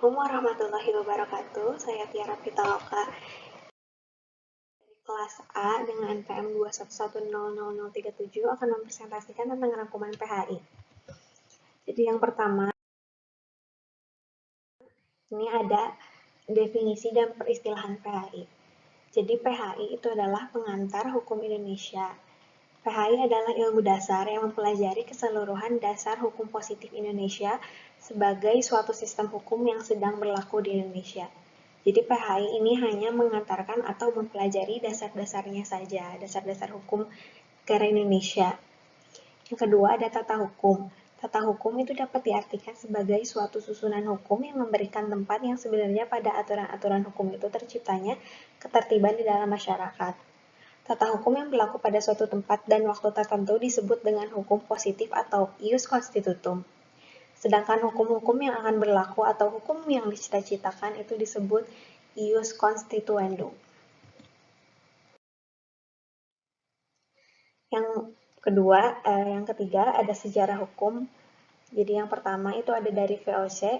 Assalamualaikum warahmatullahi wabarakatuh. Saya Tiara Pitaloka dari kelas A dengan NPM 211000037 akan mempresentasikan tentang rangkuman PHI. Jadi yang pertama, ini ada definisi dan peristilahan PHI. Jadi PHI itu adalah pengantar hukum Indonesia. PHI adalah ilmu dasar yang mempelajari keseluruhan dasar hukum positif Indonesia sebagai suatu sistem hukum yang sedang berlaku di Indonesia. Jadi PHI ini hanya mengantarkan atau mempelajari dasar-dasarnya saja, dasar-dasar hukum negara Indonesia. Yang kedua ada tata hukum. Tata hukum itu dapat diartikan sebagai suatu susunan hukum yang memberikan tempat yang sebenarnya pada aturan-aturan hukum itu terciptanya ketertiban di dalam masyarakat. Tata hukum yang berlaku pada suatu tempat dan waktu tertentu disebut dengan hukum positif atau ius constitutum. Sedangkan hukum-hukum yang akan berlaku atau hukum yang dicita-citakan itu disebut ius constituendum. Yang ketiga ada sejarah hukum. Jadi yang pertama itu ada dari VOC.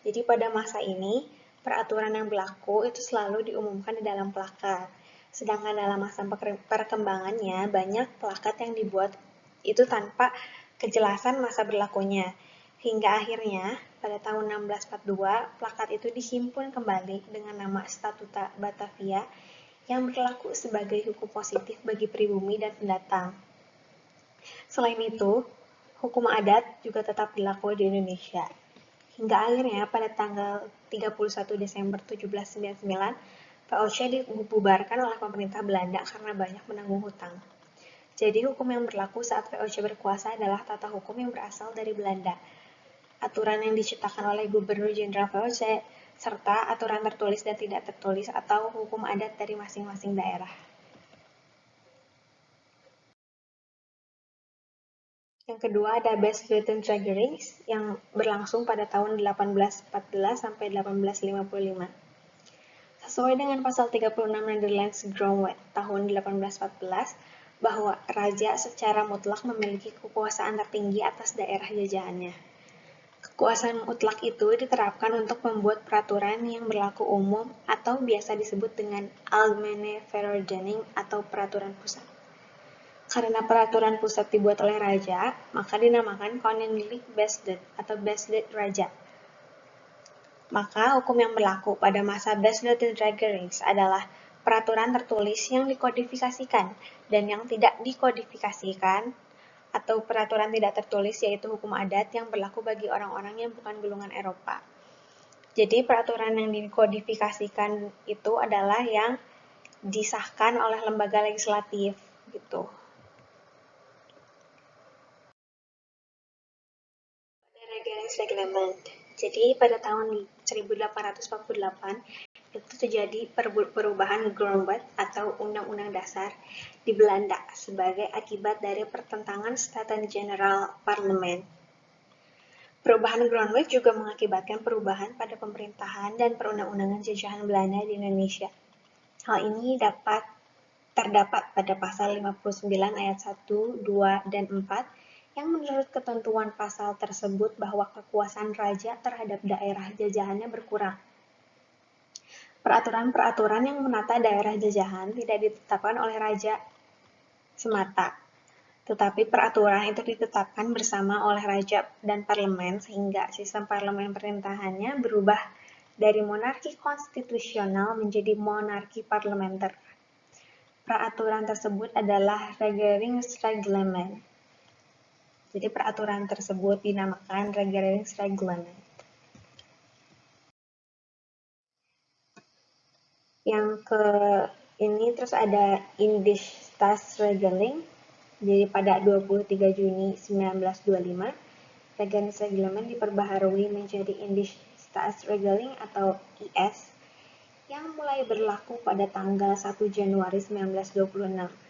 Jadi pada masa ini peraturan yang berlaku itu selalu diumumkan di dalam plakat. Sedangkan dalam masa perkembangannya banyak plakat yang dibuat itu tanpa kejelasan masa berlakunya. Hingga akhirnya pada tahun 1642 plakat itu dihimpun kembali dengan nama Statuta Batavia yang berlaku sebagai hukum positif bagi pribumi dan pendatang. Selain itu, hukum adat juga tetap berlaku di Indonesia. Hingga akhirnya pada tanggal 31 Desember 1799, VOC dibubarkan oleh pemerintah Belanda karena banyak menanggung hutang. Jadi hukum yang berlaku saat VOC berkuasa adalah tata hukum yang berasal dari Belanda. Aturan yang diciptakan oleh Gubernur Jenderal VOC, serta aturan tertulis dan tidak tertulis atau hukum adat dari masing-masing daerah. Yang kedua ada Best Written Triggerings yang berlangsung pada tahun 1814 sampai 1855. Sesuai dengan pasal 36 Netherlands Grondwet tahun 1814, bahwa raja secara mutlak memiliki kekuasaan tertinggi atas daerah jajahannya. Kekuasaan mutlak itu diterapkan untuk membuat peraturan yang berlaku umum atau biasa disebut dengan Algemene Verordening atau peraturan pusat. Karena peraturan pusat dibuat oleh raja, maka dinamakan Koninklijk Besdet atau Besdet Raja. Maka hukum yang berlaku pada masa Besdet dan Regerings adalah peraturan tertulis yang dikodifikasikan dan yang tidak dikodifikasikan atau peraturan tidak tertulis yaitu hukum adat yang berlaku bagi orang-orang yang bukan golongan Eropa. Jadi peraturan yang dikodifikasikan itu adalah yang disahkan oleh lembaga legislatif gitu. Reglement. Jadi pada tahun 1848 itu terjadi perubahan Grondwet atau Undang-Undang Dasar di Belanda sebagai akibat dari pertentangan Staten-Generaal Parlemen. Perubahan Grondwet juga mengakibatkan perubahan pada pemerintahan dan perundang-undangan jajahan Belanda di Indonesia. Hal ini terdapat pada pasal 59 ayat 1, 2, dan 4 yang menurut ketentuan pasal tersebut bahwa kekuasaan raja terhadap daerah jajahannya berkurang. Peraturan-peraturan yang menata daerah jajahan tidak ditetapkan oleh raja semata, tetapi peraturan itu ditetapkan bersama oleh raja dan parlemen sehingga sistem parlemen pemerintahannya berubah dari monarki konstitusional menjadi monarki parlementer. Peraturan tersebut adalah Regeringsreglement. Jadi peraturan tersebut dinamakan Regeringsreglement. Yang ke ini terus ada Indisch Staatsregeling. Jadi pada 23 Juni 1925, Regeringsreglement diperbaharui menjadi Indisch Staatsregeling atau IS yang mulai berlaku pada tanggal 1 Januari 1926.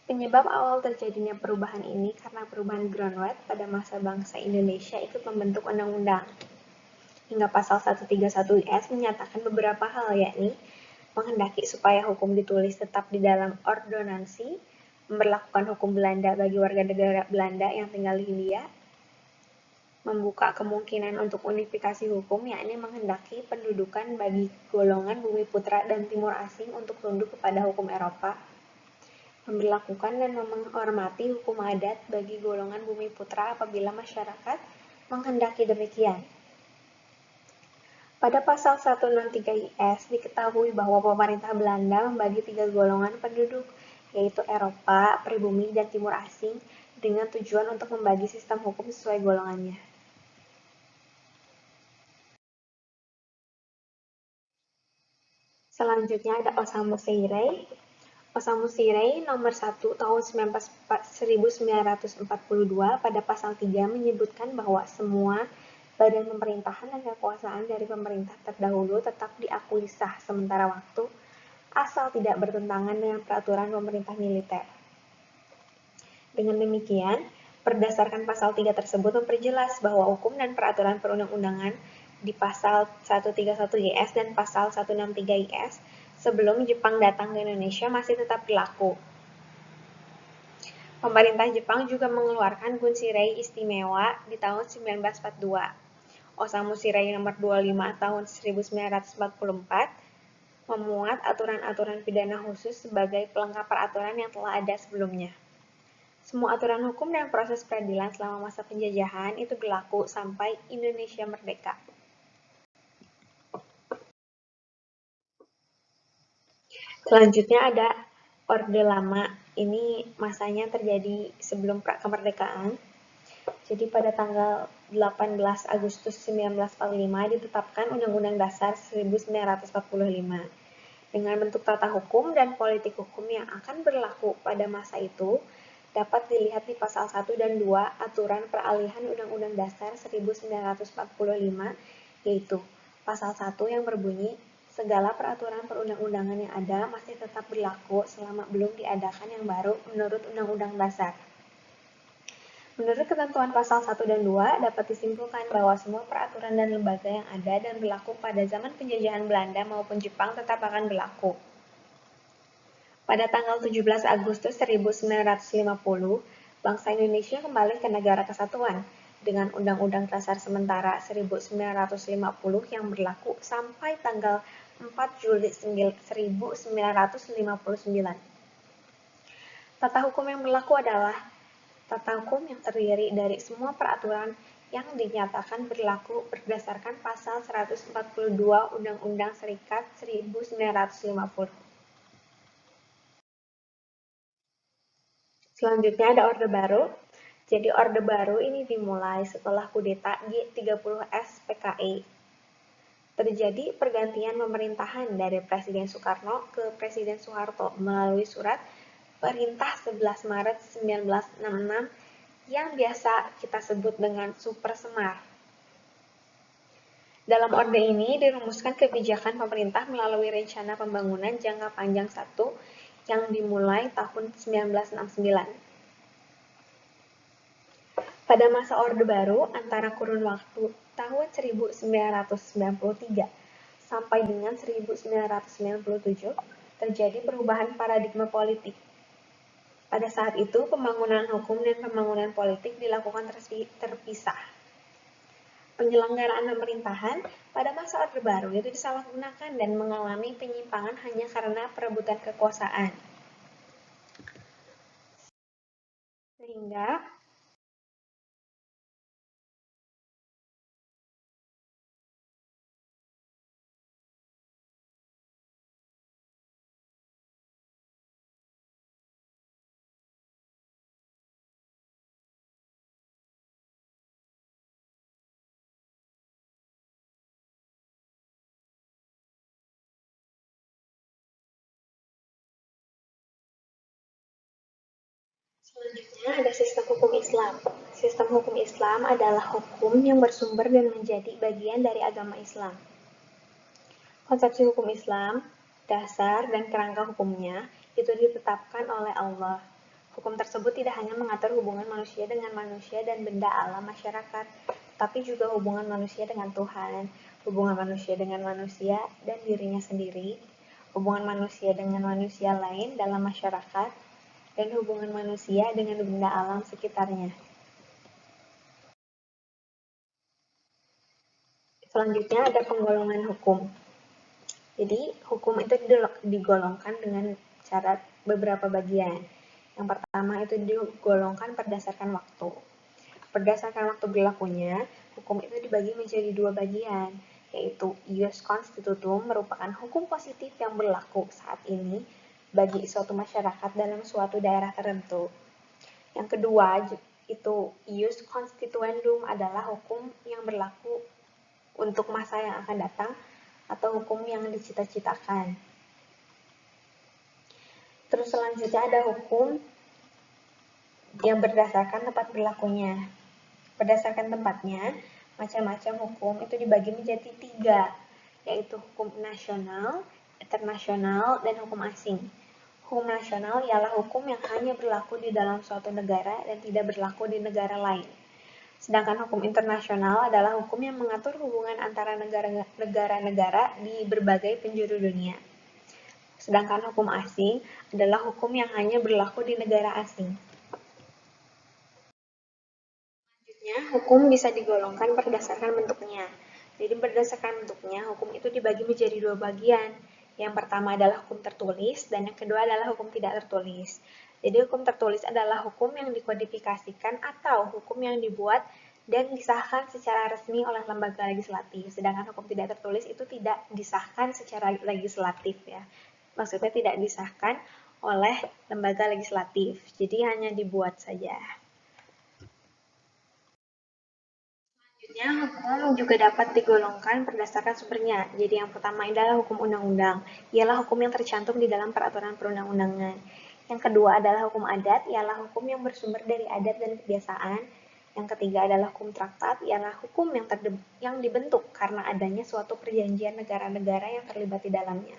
Penyebab awal terjadinya perubahan ini karena perubahan Grondwet pada masa bangsa Indonesia ikut membentuk undang-undang. Hingga pasal 131 IS menyatakan beberapa hal, yakni menghendaki supaya hukum ditulis tetap di dalam ordonansi, memberlakukan hukum Belanda bagi warga negara Belanda yang tinggal di Hindia, membuka kemungkinan untuk unifikasi hukum, yakni menghendaki pendudukan bagi golongan bumi putra dan timur asing untuk tunduk kepada hukum Eropa, memberlakukan dan menghormati hukum adat bagi golongan bumi putra apabila masyarakat menghendaki demikian. Pada pasal 163 IS diketahui bahwa pemerintah Belanda membagi 3 golongan penduduk, yaitu Eropa, pribumi, dan timur asing, dengan tujuan untuk membagi sistem hukum sesuai golongannya. Selanjutnya ada Osamu Seirei. Osamu Seirei nomor 1 tahun 1942 pada pasal 3 menyebutkan bahwa semua badan pemerintahan dan kekuasaan dari pemerintah terdahulu tetap diakui sah sementara waktu, asal tidak bertentangan dengan peraturan pemerintah militer. Dengan demikian, berdasarkan pasal 3 tersebut memperjelas bahwa hukum dan peraturan perundang-undangan di pasal 131 IS dan pasal 163 IS sebelum Jepang datang ke Indonesia masih tetap berlaku. Pemerintah Jepang juga mengeluarkan Bunshirei Istimewa di tahun 1942. Osamu Shirai nomor 25 tahun 1944 memuat aturan-aturan pidana khusus sebagai pelengkap peraturan yang telah ada sebelumnya. Semua aturan hukum dan proses peradilan selama masa penjajahan itu berlaku sampai Indonesia merdeka. Selanjutnya ada Orde Lama. Ini masanya terjadi sebelum kemerdekaan. Jadi pada tanggal 18 Agustus 1945 ditetapkan Undang-Undang Dasar 1945. Dengan bentuk tata hukum dan politik hukum yang akan berlaku pada masa itu, dapat dilihat di pasal 1 dan 2 Aturan Peralihan Undang-Undang Dasar 1945, yaitu pasal 1 yang berbunyi, segala peraturan perundang-undangan yang ada masih tetap berlaku selama belum diadakan yang baru menurut Undang-Undang Dasar. Menurut ketentuan pasal 1 dan 2, dapat disimpulkan bahwa semua peraturan dan lembaga yang ada dan berlaku pada zaman penjajahan Belanda maupun Jepang tetap akan berlaku. Pada tanggal 17 Agustus 1950, bangsa Indonesia kembali ke negara kesatuan dengan Undang-Undang Dasar Sementara 1950 yang berlaku sampai tanggal 4 Juli 1959. Tata hukum yang berlaku adalah tata hukum yang terdiri dari semua peraturan yang dinyatakan berlaku berdasarkan pasal 142 Undang-Undang Serikat 1950. Selanjutnya ada Orde Baru. Jadi Orde Baru ini dimulai setelah kudeta G30S PKI. Terjadi pergantian pemerintahan dari Presiden Soekarno ke Presiden Soeharto melalui surat Perintah 11 Maret 1966 yang biasa kita sebut dengan Super Semar. Dalam orde ini dirumuskan kebijakan pemerintah melalui rencana pembangunan jangka panjang 1 yang dimulai tahun 1969. Pada masa Orde Baru antara kurun waktu tahun 1993 sampai dengan 1997 terjadi perubahan paradigma politik. Pada saat itu, pembangunan hukum dan pembangunan politik dilakukan terpisah. Penyelenggaraan pemerintahan pada masa Orde Baru itu disalahgunakan dan mengalami penyimpangan hanya karena perebutan kekuasaan. Sehingga selanjutnya ada sistem hukum Islam. Sistem hukum Islam adalah hukum yang bersumber dan menjadi bagian dari agama Islam. Konsepsi hukum Islam, dasar dan kerangka hukumnya itu ditetapkan oleh Allah. Hukum tersebut tidak hanya mengatur hubungan manusia dengan manusia dan benda alam masyarakat, tapi juga hubungan manusia dengan Tuhan, hubungan manusia dengan manusia dan dirinya sendiri, hubungan manusia dengan manusia lain dalam masyarakat, dan hubungan manusia dengan benda alam sekitarnya. Selanjutnya ada penggolongan hukum. Jadi, hukum itu digolongkan dengan cara beberapa bagian. Yang pertama itu digolongkan berdasarkan waktu. Berdasarkan waktu berlakunya, hukum itu dibagi menjadi dua bagian, yaitu ius constitutum merupakan hukum positif yang berlaku saat ini bagi suatu masyarakat dalam suatu daerah tertentu. Yang kedua, itu ius constituendum adalah hukum yang berlaku untuk masa yang akan datang atau hukum yang dicita-citakan. Terus selanjutnya ada hukum yang berdasarkan tempat berlakunya. Berdasarkan tempatnya, macam-macam hukum itu dibagi menjadi tiga, yaitu hukum nasional, internasional, dan hukum asing. Hukum nasional ialah hukum yang hanya berlaku di dalam suatu negara dan tidak berlaku di negara lain. Sedangkan hukum internasional adalah hukum yang mengatur hubungan antara negara-negara di berbagai penjuru dunia. Sedangkan hukum asing adalah hukum yang hanya berlaku di negara asing. Selanjutnya, hukum bisa digolongkan berdasarkan bentuknya. Jadi berdasarkan bentuknya, hukum itu dibagi menjadi dua bagian. Yang pertama adalah hukum tertulis, dan yang kedua adalah hukum tidak tertulis. Jadi hukum tertulis adalah hukum yang dikodifikasikan atau hukum yang dibuat dan disahkan secara resmi oleh lembaga legislatif. Sedangkan hukum tidak tertulis itu tidak disahkan secara legislatif ya. Maksudnya tidak disahkan oleh lembaga legislatif. Jadi hanya dibuat saja. Selanjutnya, hukum juga dapat digolongkan berdasarkan sumbernya. Jadi yang pertama adalah hukum undang-undang. Ialah hukum yang tercantum di dalam peraturan perundang-undangan. Yang kedua adalah hukum adat, ialah hukum yang bersumber dari adat dan kebiasaan. Yang ketiga adalah hukum traktat, ialah hukum yang dibentuk karena adanya suatu perjanjian negara-negara yang terlibat di dalamnya.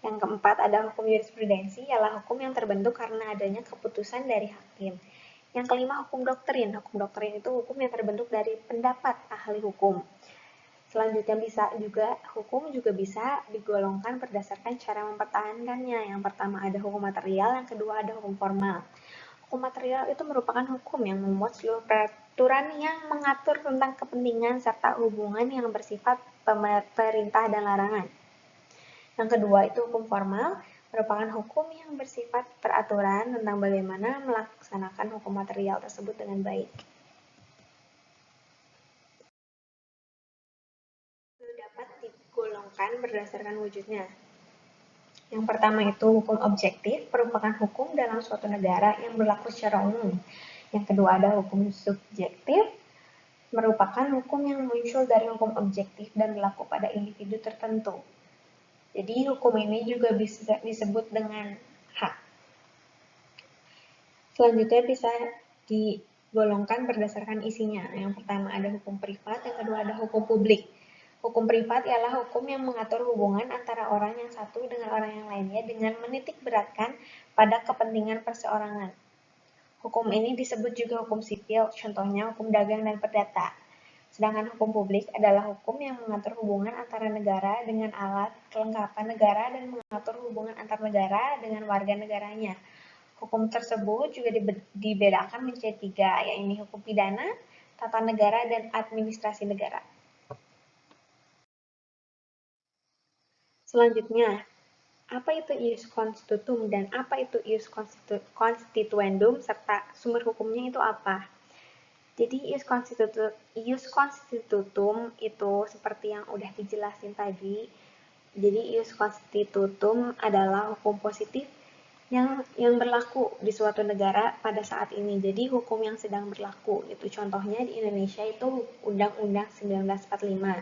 Yang keempat ada hukum jurisprudensi, ialah hukum yang terbentuk karena adanya keputusan dari hakim. Yang kelima, hukum doktrin. Hukum doktrin itu hukum yang terbentuk dari pendapat ahli hukum. Selanjutnya hukum juga bisa digolongkan berdasarkan cara mempertahankannya. Yang pertama ada hukum material, yang kedua ada hukum formal. Hukum material itu merupakan hukum yang memuat seluruh peraturan yang mengatur tentang kepentingan serta hubungan yang bersifat perintah dan larangan. Yang kedua itu hukum formal, merupakan hukum yang bersifat peraturan tentang bagaimana melaksanakan hukum material tersebut dengan baik. Dapat digolongkan berdasarkan wujudnya. Yang pertama itu hukum objektif, merupakan hukum dalam suatu negara yang berlaku secara umum. Yang kedua ada hukum subjektif, merupakan hukum yang muncul dari hukum objektif dan berlaku pada individu tertentu. Jadi hukum ini juga bisa disebut dengan hak. Selanjutnya bisa digolongkan berdasarkan isinya. Yang pertama ada hukum privat, yang kedua ada hukum publik. Hukum privat ialah hukum yang mengatur hubungan antara orang yang satu dengan orang yang lainnya dengan menitik beratkan pada kepentingan perseorangan. Hukum ini disebut juga hukum sipil, contohnya hukum dagang dan perdata. Sedangkan hukum publik adalah hukum yang mengatur hubungan antara negara dengan alat kelengkapan negara dan mengatur hubungan antar negara dengan warga negaranya. Hukum tersebut juga dibedakan menjadi tiga, yaitu hukum pidana, tata negara, dan administrasi negara. Selanjutnya, apa itu ius constitutum dan apa itu ius constituendum serta sumber hukumnya itu apa? Jadi ius constitutum itu seperti yang udah dijelasin tadi. Jadi ius constitutum adalah hukum positif yang berlaku di suatu negara pada saat ini. Jadi hukum yang sedang berlaku. Itu contohnya di Indonesia itu Undang-Undang 1945.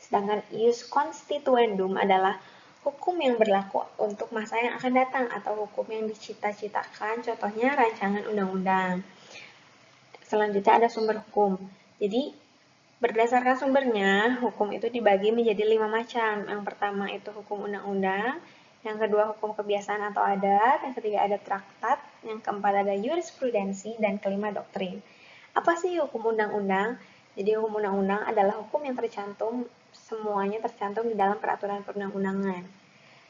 Sedangkan ius constituendum adalah hukum yang berlaku untuk masa yang akan datang atau hukum yang dicita-citakan, contohnya rancangan undang-undang. Selanjutnya ada sumber hukum. Jadi berdasarkan sumbernya, hukum itu dibagi menjadi 5 macam. Yang pertama itu hukum undang-undang, yang kedua hukum kebiasaan atau adat, yang ketiga ada traktat, yang keempat ada jurisprudensi, dan kelima doktrin. Apa sih hukum undang-undang? Jadi hukum undang-undang adalah hukum yang semuanya tercantum di dalam peraturan perundang-undangan.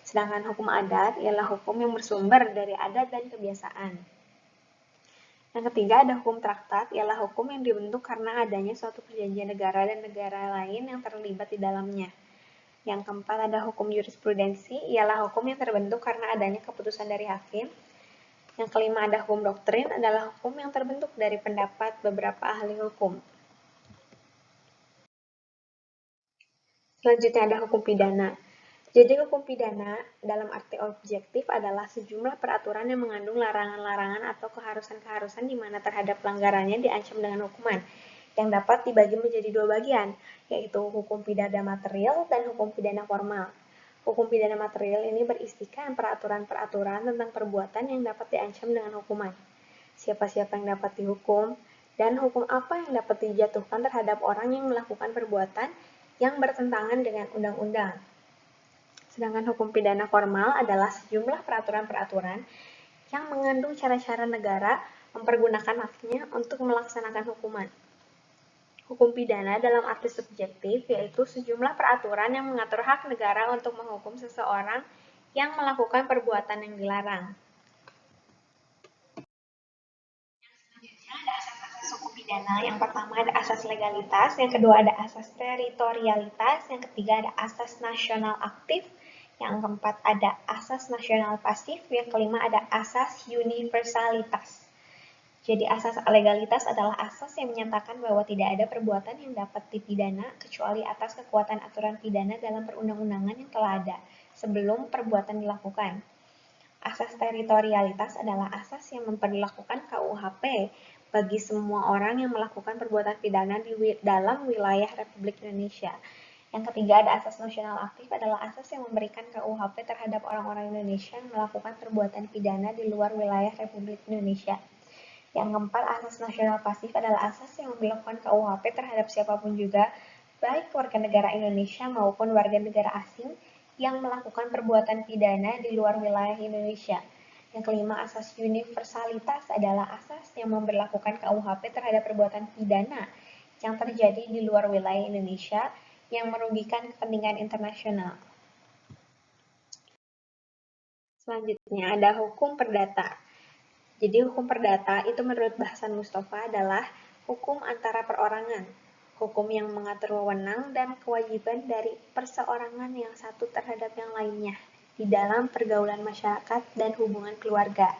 Sedangkan hukum adat ialah hukum yang bersumber dari adat dan kebiasaan. Yang ketiga ada hukum traktat, ialah hukum yang dibentuk karena adanya suatu perjanjian negara dan negara lain yang terlibat di dalamnya. Yang keempat ada hukum jurisprudensi, ialah hukum yang terbentuk karena adanya keputusan dari hakim. Yang kelima ada hukum doktrin, adalah hukum yang terbentuk dari pendapat beberapa ahli hukum. Selanjutnya ada hukum pidana. Jadi hukum pidana dalam arti objektif adalah sejumlah peraturan yang mengandung larangan-larangan atau keharusan-keharusan di mana terhadap pelanggarannya diancam dengan hukuman yang dapat dibagi menjadi dua bagian, yaitu hukum pidana material dan hukum pidana formal. Hukum pidana material ini berisikan peraturan-peraturan tentang perbuatan yang dapat diancam dengan hukuman. Siapa-siapa yang dapat dihukum, dan hukum apa yang dapat dijatuhkan terhadap orang yang melakukan perbuatan yang bertentangan dengan undang-undang. Sedangkan hukum pidana formal adalah sejumlah peraturan-peraturan yang mengandung cara-cara negara mempergunakan haknya untuk melaksanakan hukuman. Hukum pidana dalam arti subjektif yaitu sejumlah peraturan yang mengatur hak negara untuk menghukum seseorang yang melakukan perbuatan yang dilarang. Selanjutnya ada asas-asas hukum pidana. Yang pertama ada asas legalitas, yang kedua ada asas teritorialitas, yang ketiga ada asas nasional aktif, yang keempat ada asas nasional pasif, yang kelima ada asas universalitas. Jadi asas legalitas adalah asas yang menyatakan bahwa tidak ada perbuatan yang dapat dipidana kecuali atas kekuatan aturan pidana dalam perundang-undangan yang telah ada sebelum perbuatan dilakukan. Asas teritorialitas adalah asas yang memperlakukan KUHP bagi semua orang yang melakukan perbuatan pidana di dalam wilayah Republik Indonesia. Yang ketiga ada asas nasional aktif, adalah asas yang memberikan KUHP terhadap orang-orang Indonesia yang melakukan perbuatan pidana di luar wilayah Republik Indonesia. Yang keempat, asas nasional pasif adalah asas yang memperlakukan KUHP terhadap siapapun juga, baik warga negara Indonesia maupun warga negara asing yang melakukan perbuatan pidana di luar wilayah Indonesia. Yang kelima, asas universalitas adalah asas yang memperlakukan KUHP terhadap perbuatan pidana yang terjadi di luar wilayah Indonesia yang merugikan kepentingan internasional. Selanjutnya ada hukum perdata. Jadi hukum perdata itu menurut bahasan Mustafa adalah hukum antara perorangan, hukum yang mengatur wewenang dan kewajiban dari perseorangan yang satu terhadap yang lainnya di dalam pergaulan masyarakat dan hubungan keluarga.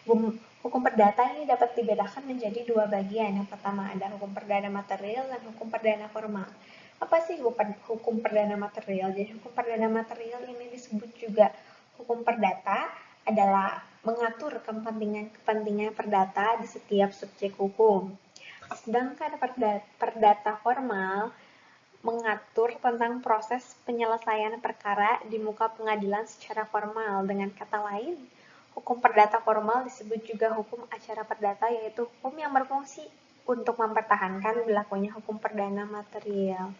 Hukum perdata ini dapat dibedakan menjadi dua bagian. Yang pertama ada hukum perdana material dan hukum perdana formal. Apa sih hukum perdana material? Jadi hukum perdana material ini disebut juga hukum perdata adalah mengatur kepentingan perdata di setiap subjek hukum. Sedangkan perdata formal mengatur tentang proses penyelesaian perkara di muka pengadilan secara formal. Dengan kata lain, hukum perdata formal disebut juga hukum acara perdata, yaitu hukum yang berfungsi untuk mempertahankan berlakunya hukum perdana material.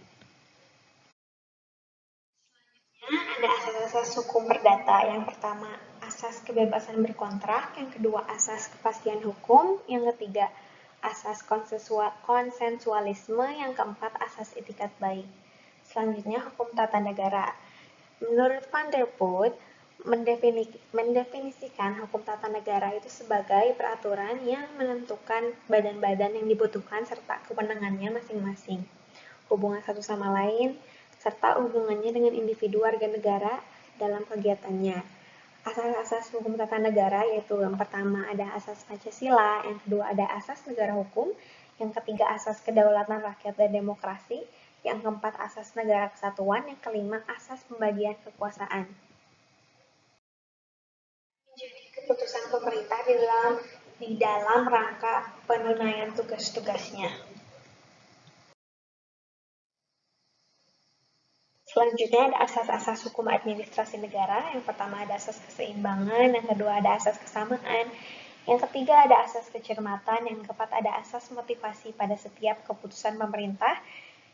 Ada asas-asas hukum perdata. Yang pertama, asas kebebasan berkontrak. Yang kedua, asas kepastian hukum. Yang ketiga, asas konsensualisme. Yang keempat, asas etikat baik. Selanjutnya, hukum tata negara. Menurut Van der Poel, mendefinisikan hukum tata negara itu sebagai peraturan yang menentukan badan-badan yang dibutuhkan serta kewenangannya masing-masing, hubungan satu sama lain, serta hubungannya dengan individu warga negara dalam kegiatannya. Asas-asas hukum tata negara yaitu yang pertama ada asas Pancasila, yang kedua ada asas negara hukum, yang ketiga asas kedaulatan rakyat dan demokrasi, yang keempat asas negara kesatuan, yang kelima asas pembagian kekuasaan. Menjadi keputusan pemerintah di dalam rangka penunaian tugas-tugasnya. Selanjutnya ada asas-asas hukum administrasi negara. Yang pertama ada asas keseimbangan, yang kedua ada asas kesamaan, yang ketiga ada asas kecermatan, yang keempat ada asas motivasi pada setiap keputusan pemerintah,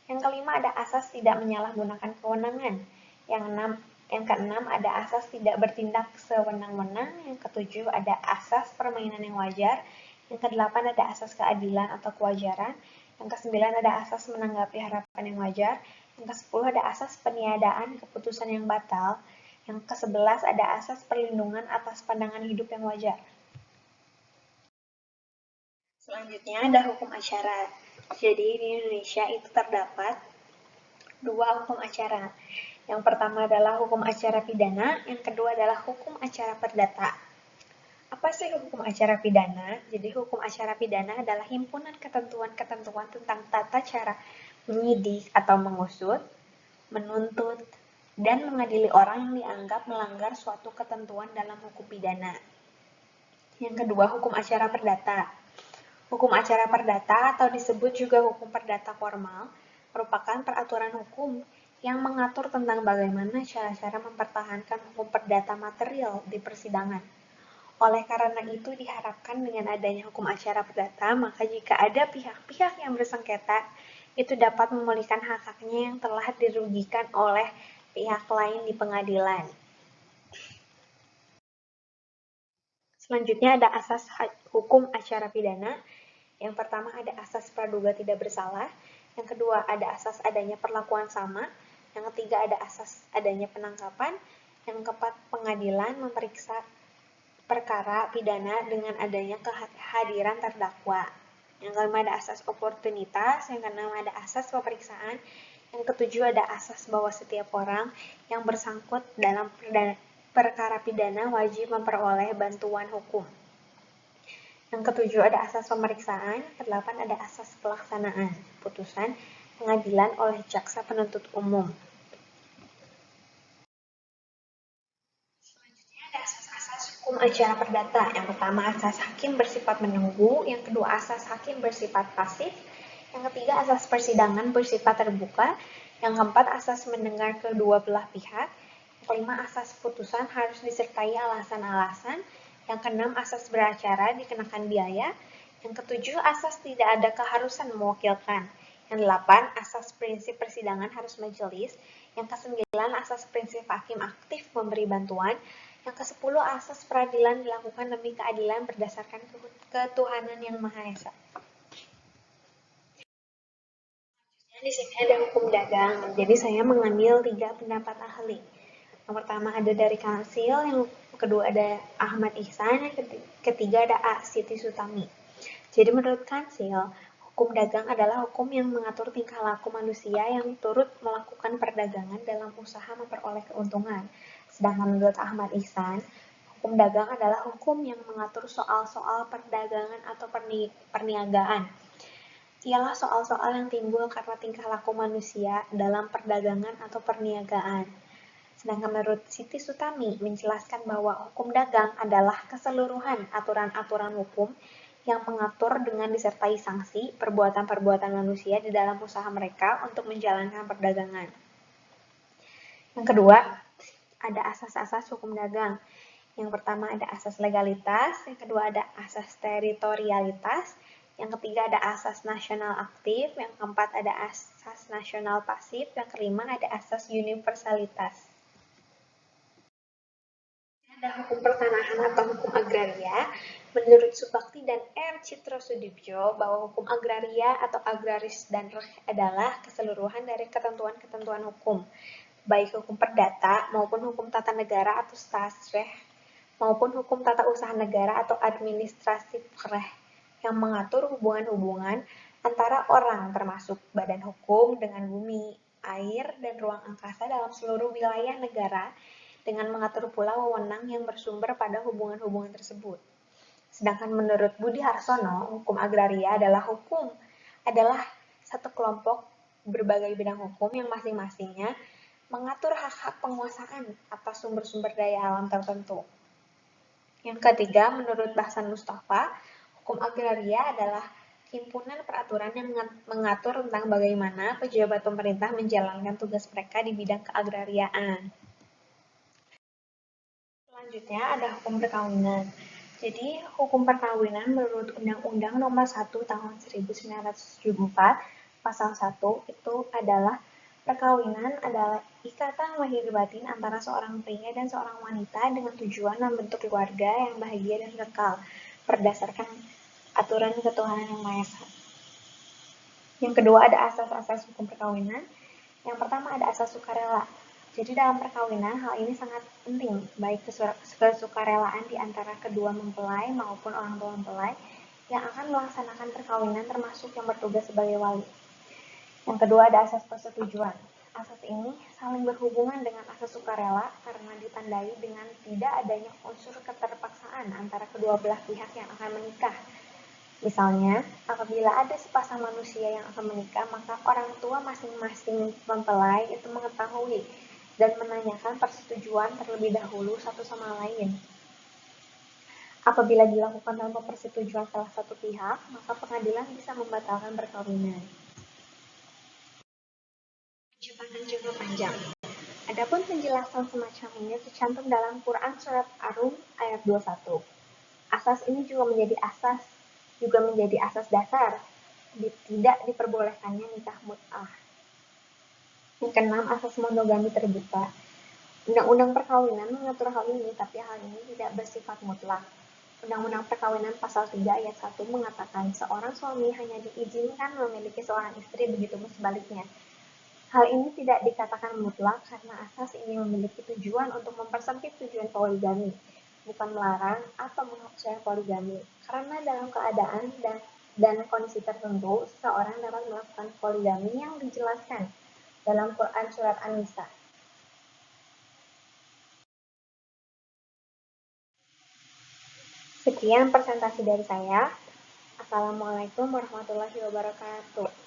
yang kelima ada asas tidak menyalahgunakan kewenangan, yang keenam ada asas tidak bertindak sewenang-wenang, yang ketujuh ada asas permainan yang wajar, yang kedelapan ada asas keadilan atau kewajaran, yang kesembilan ada asas menanggapi harapan yang wajar, yang ke-10 ada asas peniadaan keputusan yang batal, yang ke-11 ada asas perlindungan atas pandangan hidup yang wajar. Selanjutnya ada hukum acara. Jadi di Indonesia itu terdapat dua hukum acara. Yang pertama adalah hukum acara pidana, yang kedua adalah hukum acara perdata. Apa sih hukum acara pidana? Jadi hukum acara pidana adalah himpunan ketentuan-ketentuan tentang tata cara menyidik atau mengusut, menuntut, dan mengadili orang yang dianggap melanggar suatu ketentuan dalam hukum pidana. Yang kedua, hukum acara perdata. Hukum acara perdata atau disebut juga hukum perdata formal merupakan peraturan hukum yang mengatur tentang bagaimana cara-cara mempertahankan hukum perdata material di persidangan. Oleh karena itu diharapkan dengan adanya hukum acara perdata, maka jika ada pihak-pihak yang bersengketa, itu dapat memulihkan hak-haknya yang telah dirugikan oleh pihak lain di pengadilan. Selanjutnya ada asas hukum acara pidana. Yang pertama ada asas praduga tidak bersalah. Yang kedua ada asas adanya perlakuan sama. Yang ketiga ada asas adanya penangkapan. Yang keempat pengadilan memeriksa perkara pidana dengan adanya kehadiran terdakwa. Yang kelima ada asas oportunitas. Yang keenam ada asas pemeriksaan. Yang ketujuh ada asas bahwa setiap orang yang bersangkut dalam perkara pidana wajib memperoleh bantuan hukum. Yang ketujuh ada asas pemeriksaan, kedelapan ada asas pelaksanaan putusan pengadilan oleh jaksa penuntut umum. Selanjutnya ada asas-asas hukum acara perdata. Yang pertama asas hakim bersifat menunggu, yang kedua asas hakim bersifat pasif, yang ketiga asas persidangan bersifat terbuka, yang keempat asas mendengar kedua belah pihak, yang kelima asas putusan harus disertai alasan-alasan, yang keenam asas beracara dikenakan biaya, yang ketujuh asas tidak ada keharusan mewakilkan, yang delapan asas prinsip persidangan harus majelis, yang kesembilan asas prinsip hakim aktif memberi bantuan, yang kesepuluh asas peradilan dilakukan demi keadilan berdasarkan ketuhanan yang Maha Esa. Di sini ada hukum dagang, jadi saya mengambil 3 pendapat ahli. Yang pertama ada dari Kansil, yang kedua ada Ahmad Ihsan, yang ketiga ada A. Siti Sutami. Jadi menurut Kansil, hukum dagang adalah hukum yang mengatur tingkah laku manusia yang turut melakukan perdagangan dalam usaha memperoleh keuntungan. Sedangkan menurut Ahmad Ihsan, hukum dagang adalah hukum yang mengatur soal-soal perdagangan atau perniagaan. Ialah soal-soal yang timbul karena tingkah laku manusia dalam perdagangan atau perniagaan. Sedangkan menurut Siti Sutami menjelaskan bahwa hukum dagang adalah keseluruhan aturan-aturan hukum yang mengatur dengan disertai sanksi perbuatan-perbuatan manusia di dalam usaha mereka untuk menjalankan perdagangan. Yang kedua, ada asas-asas hukum dagang. Yang pertama ada asas legalitas, yang kedua ada asas teritorialitas, yang ketiga ada asas nasional aktif, yang keempat ada asas nasional pasif, yang kelima ada asas universalitas. Ada hukum pertanahan atau hukum agraria. Menurut Subakti dan R. Citrosudibyo, bahwa hukum agraria atau agraris dan reh adalah keseluruhan dari ketentuan-ketentuan hukum, baik hukum perdata maupun hukum tata negara atau stasreh, maupun hukum tata usaha negara atau administrasi reh, yang mengatur hubungan-hubungan antara orang termasuk badan hukum dengan bumi, air, dan ruang angkasa dalam seluruh wilayah negara, dengan mengatur pula wewenang yang bersumber pada hubungan-hubungan tersebut. Sedangkan menurut Budi Harsono, hukum agraria adalah satu kelompok berbagai bidang hukum yang masing-masingnya mengatur hak-hak penguasaan atas sumber-sumber daya alam tertentu. Yang ketiga, menurut Bahsan Mustafa, hukum agraria adalah himpunan peraturan yang mengatur tentang bagaimana pejabat pemerintah menjalankan tugas mereka di bidang keagrariaan. Selanjutnya ada hukum perkawinan. Jadi, hukum perkawinan menurut Undang-Undang Nomor 1 Tahun 1974, Pasal 1 itu adalah perkawinan adalah ikatan lahir batin antara seorang pria dan seorang wanita dengan tujuan membentuk keluarga yang bahagia dan kekal berdasarkan aturan ketuhanan yang Maha Esa. Yang kedua ada asas-asas hukum perkawinan. Yang pertama ada asas sukarela. Jadi dalam perkawinan hal ini sangat penting, baik kesukarelaan di antara kedua mempelai maupun orang tua mempelai yang akan melaksanakan perkawinan termasuk yang bertugas sebagai wali. Yang kedua ada asas persetujuan. Asas ini saling berhubungan dengan asas sukarela karena ditandai dengan tidak adanya unsur keterpaksaan antara kedua belah pihak yang akan menikah. Misalnya, apabila ada sepasang manusia yang akan menikah, maka orang tua masing-masing mempelai itu mengetahui dan menanyakan persetujuan terlebih dahulu satu sama lain. Apabila dilakukan tanpa persetujuan salah satu pihak, maka pengadilan bisa membatalkan perkawinan. Cepat dan jangka panjang. Adapun penjelasan semacam ini tercantum dalam Quran Surat Ar-Rum ayat 21. Asas ini juga menjadi asas dasar tidak diperbolehkannya nikah mut'ah. Yang keenam, asas monogami terbuka. Undang-undang perkawinan mengatur hal ini, tapi hal ini tidak bersifat mutlak. Undang-Undang Perkawinan Pasal 3 ayat 1 mengatakan seorang suami hanya diizinkan memiliki seorang istri, begitu pun sebaliknya. Hal ini tidak dikatakan mutlak karena asas ini memiliki tujuan untuk mempersempit tujuan poligami, bukan melarang atau menghapuskan poligami. Karena dalam keadaan dan kondisi tertentu, seseorang dapat melakukan poligami yang dijelaskan dalam Quran Surat An-Nisa. Sekian presentasi dari saya. Assalamualaikum warahmatullahi wabarakatuh.